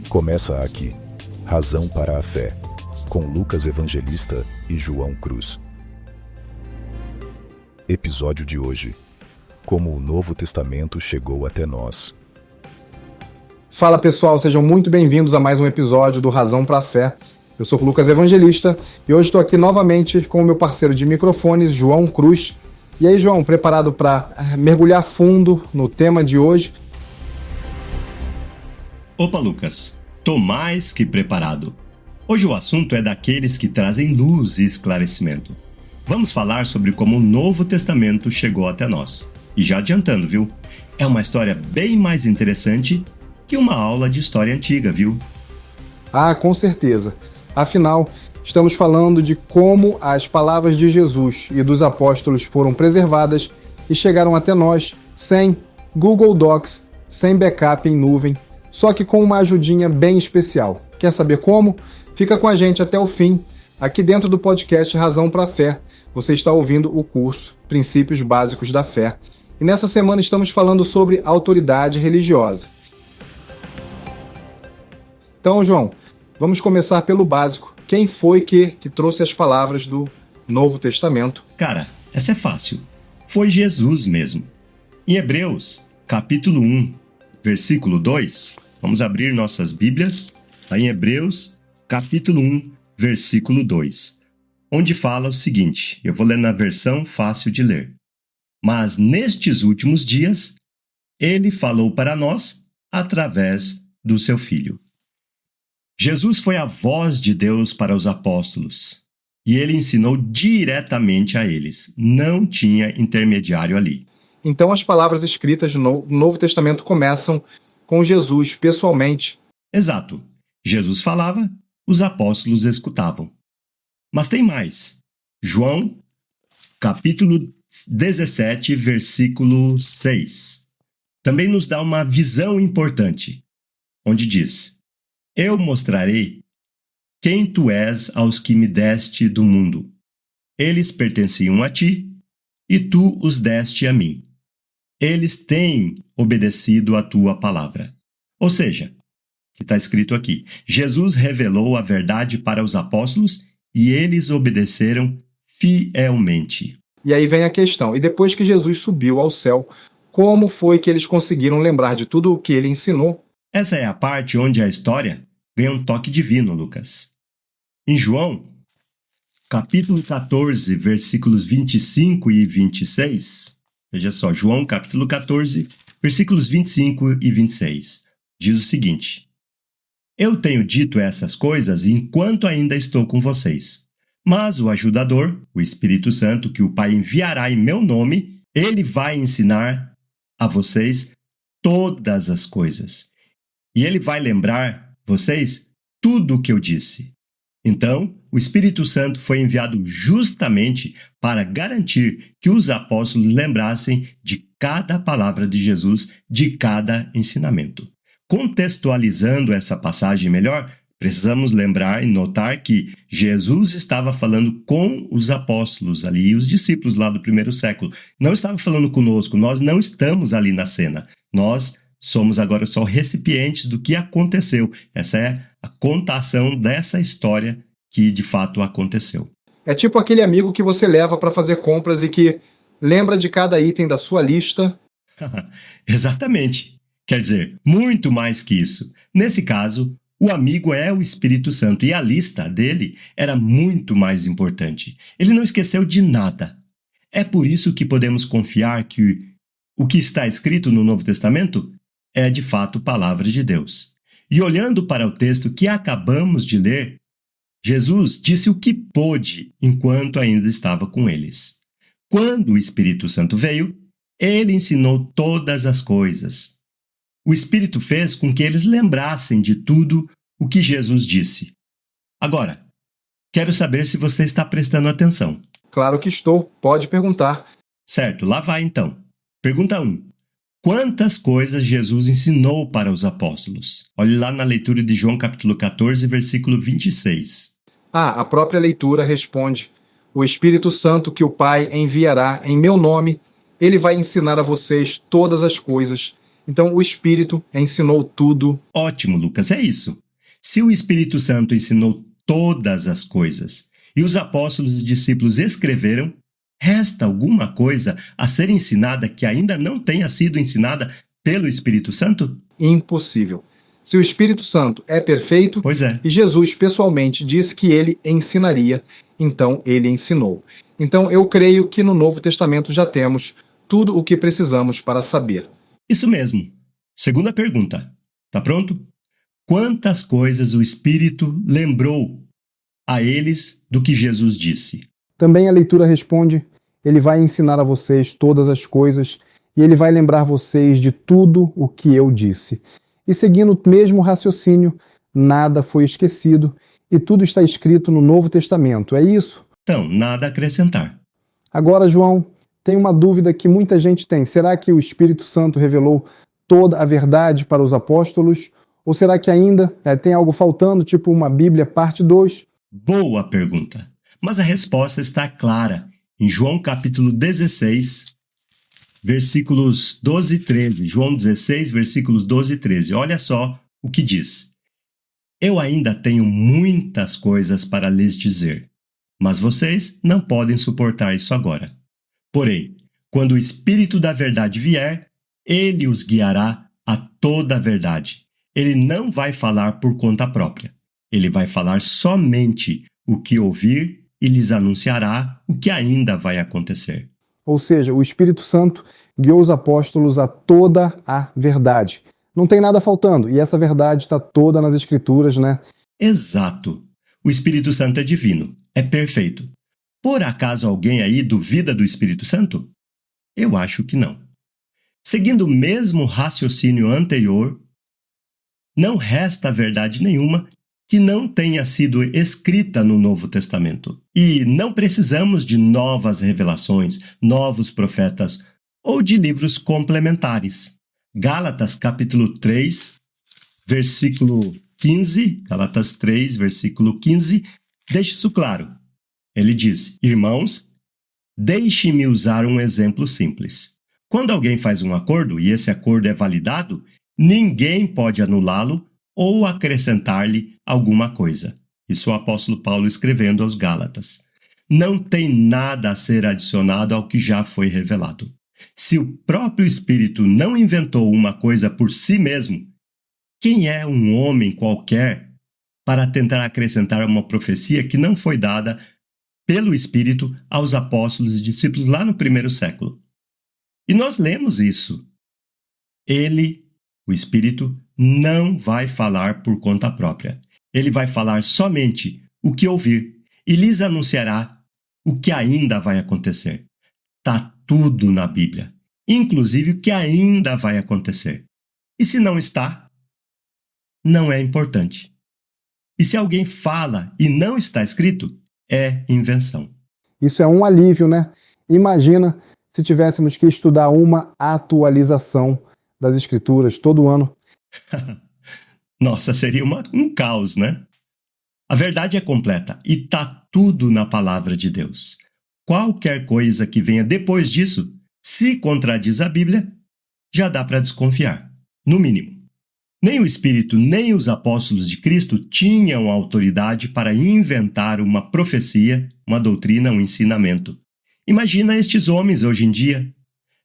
Começa aqui, Razão para a Fé, com Lucas Evangelista e João Cruz. Episódio de hoje: Como o Novo Testamento chegou até nós. Fala pessoal, sejam muito bem-vindos a mais um episódio do Razão para a Fé. Eu sou o Lucas Evangelista e hoje estou aqui novamente com o meu parceiro de microfones, João Cruz. E aí, João, preparado para mergulhar fundo no tema de hoje? Opa, Lucas, tô mais que preparado. Hoje o assunto é daqueles que trazem luz e esclarecimento. Vamos falar sobre como o Novo Testamento chegou até nós. E já adiantando, viu? É uma história bem mais interessante que uma aula de história antiga, viu? Ah, com certeza. Afinal, estamos falando de como as palavras de Jesus e dos apóstolos foram preservadas e chegaram até nós sem Google Docs, sem backup em nuvem, só que com uma ajudinha bem especial. Quer saber como? Fica com a gente até o fim. Aqui dentro do podcast Razão para a Fé, você está ouvindo o curso Princípios Básicos da Fé. E nessa semana estamos falando sobre autoridade religiosa. Então, João, vamos começar pelo básico. Quem foi que trouxe as palavras do Novo Testamento? Cara, essa é fácil. Foi Jesus mesmo. Em Hebreus, capítulo 1, versículo 2, vamos abrir nossas Bíblias, lá em Hebreus, capítulo 1, versículo 2, onde fala o seguinte, eu vou ler na versão fácil de ler. Mas nestes últimos dias, ele falou para nós através do seu Filho. Jesus foi a voz de Deus para os apóstolos, e ele ensinou diretamente a eles. Não tinha intermediário ali. Então as palavras escritas no Novo Testamento começam com Jesus pessoalmente. Exato. Jesus falava, os apóstolos escutavam. Mas tem mais. João, capítulo 17, versículo 6, também nos dá uma visão importante, onde diz: Eu mostrarei quem tu és aos que me deste do mundo. Eles pertenciam a ti, e tu os deste a mim. Eles têm obedecido a tua palavra. Ou seja, que está escrito aqui, Jesus revelou a verdade para os apóstolos e eles obedeceram fielmente. E aí vem a questão, e depois que Jesus subiu ao céu, como foi que eles conseguiram lembrar de tudo o que ele ensinou? Essa é a parte onde a história ganha um toque divino, Lucas. Em João, capítulo 14, versículos 25 e 26, veja só, João, capítulo 14, versículos 25 e 26, diz o seguinte: Eu tenho dito essas coisas enquanto ainda estou com vocês, mas o ajudador, o Espírito Santo, que o Pai enviará em meu nome, ele vai ensinar a vocês todas as coisas. E ele vai lembrar vocês tudo o que eu disse. Então, o Espírito Santo foi enviado justamente para garantir que os apóstolos lembrassem de cada palavra de Jesus, de cada ensinamento. Contextualizando essa passagem melhor, precisamos lembrar e notar que Jesus estava falando com os apóstolos ali, os discípulos lá do primeiro século. Não estava falando conosco, nós não estamos ali na cena. Nós somos agora só recipientes do que aconteceu. Essa é a contação dessa história que de fato aconteceu. É tipo aquele amigo que você leva para fazer compras e que lembra de cada item da sua lista. Exatamente. Quer dizer, muito mais que isso. Nesse caso, o amigo é o Espírito Santo e a lista dele era muito mais importante. Ele não esqueceu de nada. É por isso que podemos confiar que o que está escrito no Novo Testamento é de fato palavra de Deus. E olhando para o texto que acabamos de ler, Jesus disse o que pôde enquanto ainda estava com eles. Quando o Espírito Santo veio, ele ensinou todas as coisas. O Espírito fez com que eles lembrassem de tudo o que Jesus disse. Agora, quero saber se você está prestando atenção. Claro que estou, pode perguntar. Certo, lá vai então. Pergunta 1. Quantas coisas Jesus ensinou para os apóstolos? Olhe lá na leitura de João capítulo 14, versículo 26. A própria leitura responde: O Espírito Santo que o Pai enviará em meu nome, ele vai ensinar a vocês todas as coisas Então, o Espírito ensinou tudo. Ótimo, Lucas, é isso. Se o Espírito Santo ensinou todas as coisas e os apóstolos e discípulos escreveram, resta alguma coisa a ser ensinada que ainda não tenha sido ensinada pelo Espírito Santo? Impossível. Se o Espírito Santo é perfeito, Pois é. e Jesus pessoalmente disse que ele ensinaria, então ele ensinou. Então eu creio que no Novo Testamento já temos tudo o que precisamos para saber. Isso mesmo. Segunda pergunta. Tá pronto? Quantas coisas o Espírito lembrou a eles do que Jesus disse? Também a leitura responde: ele vai ensinar a vocês todas as coisas e ele vai lembrar vocês de tudo o que eu disse. E seguindo o mesmo raciocínio, nada foi esquecido e tudo está escrito no Novo Testamento. É isso? Então, nada a acrescentar. Agora, João, tem uma dúvida que muita gente tem. Será que o Espírito Santo revelou toda a verdade para os apóstolos? Ou será que ainda tem algo faltando, tipo uma Bíblia parte 2? Boa pergunta. Mas a resposta está clara. Em João capítulo 16, versículos 12 e 13. João 16, versículos 12 e 13. Olha só o que diz. Eu ainda tenho muitas coisas para lhes dizer, mas vocês não podem suportar isso agora. Porém, quando o Espírito da verdade vier, ele os guiará a toda a verdade. Ele não vai falar por conta própria. Ele vai falar somente o que ouvir e lhes anunciará o que ainda vai acontecer. Ou seja, o Espírito Santo guiou os apóstolos a toda a verdade. Não tem nada faltando, e essa verdade está toda nas Escrituras, né? Exato. O Espírito Santo é divino, é perfeito. Por acaso alguém aí duvida do Espírito Santo? Eu acho que não. Seguindo o mesmo raciocínio anterior, não resta verdade nenhuma que não tenha sido escrita no Novo Testamento. E não precisamos de novas revelações, novos profetas ou de livros complementares. Gálatas capítulo 3, versículo 15, Gálatas 3, versículo 15, deixa isso claro. Ele diz: Irmãos, deixe-me usar um exemplo simples. Quando alguém faz um acordo e esse acordo é validado, ninguém pode anulá-lo ou acrescentar-lhe alguma coisa. Isso o apóstolo Paulo escrevendo aos Gálatas. Não tem nada a ser adicionado ao que já foi revelado. Se o próprio Espírito não inventou uma coisa por si mesmo, quem é um homem qualquer para tentar acrescentar uma profecia que não foi dada pelo Espírito aos apóstolos e discípulos lá no primeiro século? E nós lemos isso. Ele, o Espírito, não vai falar por conta própria. Ele vai falar somente o que ouvir e lhes anunciará o que ainda vai acontecer. Está tudo na Bíblia, inclusive o que ainda vai acontecer. E se não está, não é importante. E se alguém fala e não está escrito, é invenção. Isso é um alívio, né? Imagina se tivéssemos que estudar uma atualização das Escrituras todo ano. Nossa, seria um caos, né? A verdade é completa e está tudo na palavra de Deus. Qualquer coisa que venha depois disso, se contradiz a Bíblia, já dá para desconfiar, no mínimo. Nem o Espírito, nem os apóstolos de Cristo tinham autoridade para inventar uma profecia, uma doutrina, um ensinamento. Imagina estes homens hoje em dia.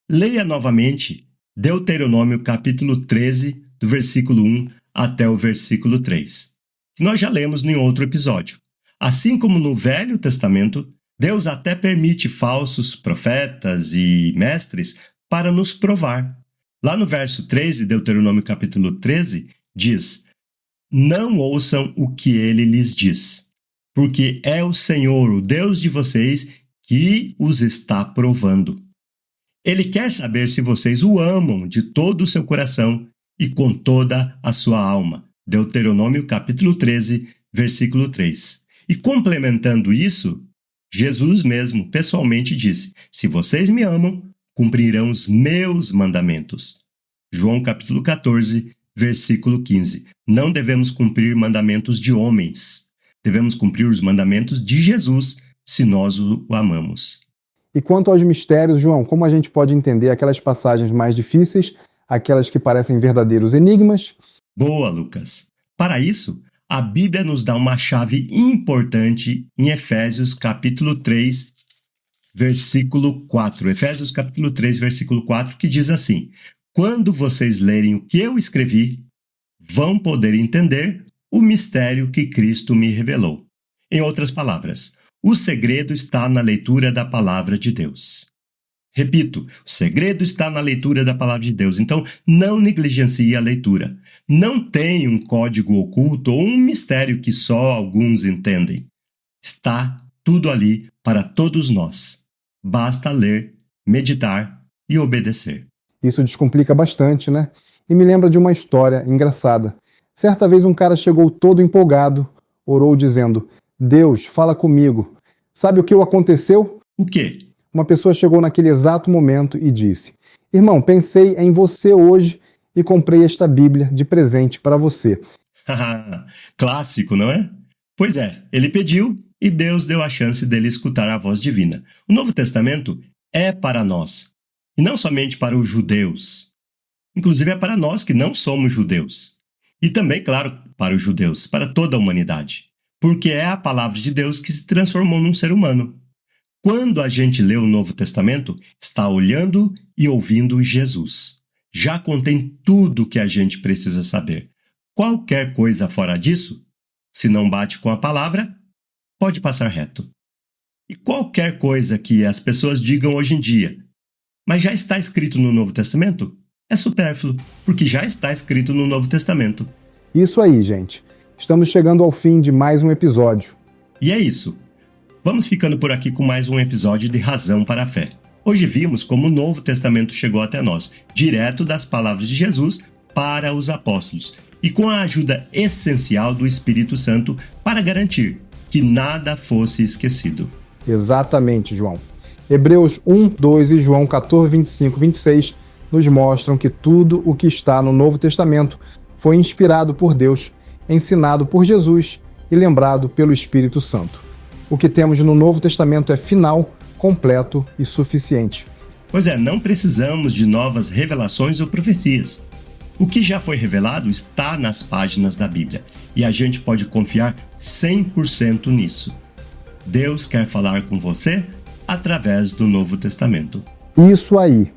Leia novamente Deuteronômio capítulo 13, do versículo 1 até o versículo 3, que nós já lemos em outro episódio. Assim como no Velho Testamento, Deus até permite falsos profetas e mestres para nos provar. Lá no verso 3 de Deuteronômio capítulo 13, diz: Não ouçam o que ele lhes diz, porque é o Senhor, o Deus de vocês, que os está provando. Ele quer saber se vocês o amam de todo o seu coração e com toda a sua alma. Deuteronômio capítulo 13, versículo 3. E complementando isso, Jesus mesmo pessoalmente disse: Se vocês me amam, cumprirão os meus mandamentos. João capítulo 14, versículo 15. Não devemos cumprir mandamentos de homens. Devemos cumprir os mandamentos de Jesus, se nós o amamos. E quanto aos mistérios, João, como a gente pode entender aquelas passagens mais difíceis aquelas que parecem verdadeiros enigmas. Boa, Lucas. Para isso, a Bíblia nos dá uma chave importante em Efésios capítulo 3, versículo 4. Efésios capítulo 3, versículo 4, que diz assim: quando vocês lerem o que eu escrevi, vão poder entender o mistério que Cristo me revelou. Em outras palavras, o segredo está na leitura da palavra de Deus. Repito, o segredo está na leitura da palavra de Deus. Então, não negligencie a leitura. Não tem um código oculto ou um mistério que só alguns entendem. Está tudo ali para todos nós. Basta ler, meditar e obedecer. Isso descomplica bastante, né? E me lembra de uma história engraçada. Certa vez um cara chegou todo empolgado, orou dizendo: Deus, fala comigo. Sabe o que aconteceu? O quê? Uma pessoa chegou naquele exato momento e disse: Irmão, pensei em você hoje e comprei esta Bíblia de presente para você. Clássico, não é? Pois é, ele pediu e Deus deu a chance dele escutar a voz divina. O Novo Testamento é para nós, e não somente para os judeus. Inclusive é para nós que não somos judeus. E também, claro, para os judeus, para toda a humanidade. Porque é a palavra de Deus que se transformou num ser humano. Quando a gente lê o Novo Testamento, está olhando e ouvindo Jesus. Já contém tudo o que a gente precisa saber. Qualquer coisa fora disso, se não bate com a palavra, pode passar reto. E qualquer coisa que as pessoas digam hoje em dia, mas já está escrito no Novo Testamento, é supérfluo, porque já está escrito no Novo Testamento. Isso aí, gente. Estamos chegando ao fim de mais um episódio. E é isso. Vamos ficando por aqui com mais um episódio de Razão para a Fé. Hoje vimos como o Novo Testamento chegou até nós, direto das palavras de Jesus para os apóstolos, e com a ajuda essencial do Espírito Santo para garantir que nada fosse esquecido. Exatamente, João. Hebreus 1, 2 e João 14, 25 e 26 nos mostram que tudo o que está no Novo Testamento foi inspirado por Deus, ensinado por Jesus e lembrado pelo Espírito Santo. O que temos no Novo Testamento é final, completo e suficiente. Pois é, não precisamos de novas revelações ou profecias. O que já foi revelado está nas páginas da Bíblia e a gente pode confiar 100% nisso. Deus quer falar com você através do Novo Testamento. Isso aí!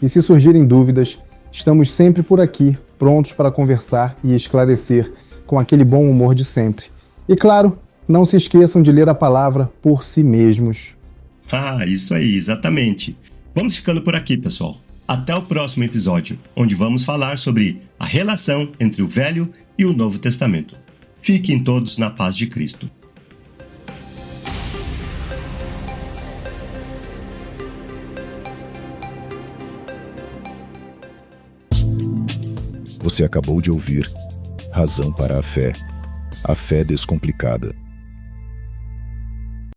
E se surgirem dúvidas, estamos sempre por aqui, prontos para conversar e esclarecer com aquele bom humor de sempre. E claro, não se esqueçam de ler a palavra por si mesmos. Isso aí, exatamente. Vamos ficando por aqui, pessoal. Até o próximo episódio, onde vamos falar sobre a relação entre o Velho e o Novo Testamento. Fiquem todos na paz de Cristo. Você acabou de ouvir Razão para a Fé Descomplicada.